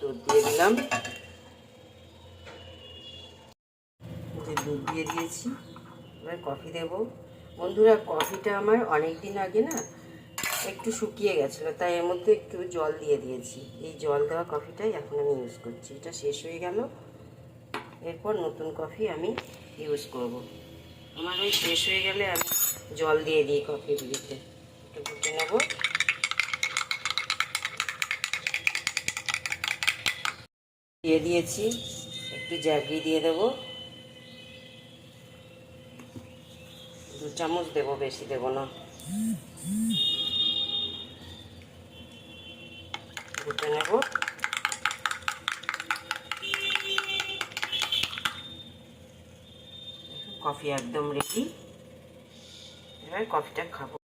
দুধ দিয়ে দিলাম, দুধ দিয়ে দিয়েছি। এবার কফি দেব। বন্ধুরা, কফিটা আমার অনেক দিন আগে না একটু শুকিয়ে গেছিলো, তাই এর মধ্যে একটু জল দিয়ে দিয়েছি। এই জল দেওয়া কফিটাই এখন আমি ইউজ করছি। এটা শেষ হয়ে গেল, এরপর নতুন কফি আমি ইউজ করব। আমার ওই শেষ হয়ে গেলে আমি জল দিয়ে দিই কফিগুলিতে। একটু ঘুটে নেব। দিয়ে দিয়েছি, একটু জ্যাগরি দিয়ে দেবো, 2 চামচ দেবো, বেশি দেবো না। ঘুটে নেব। কফি একদম রেডি। এবার কফিটা খাবো।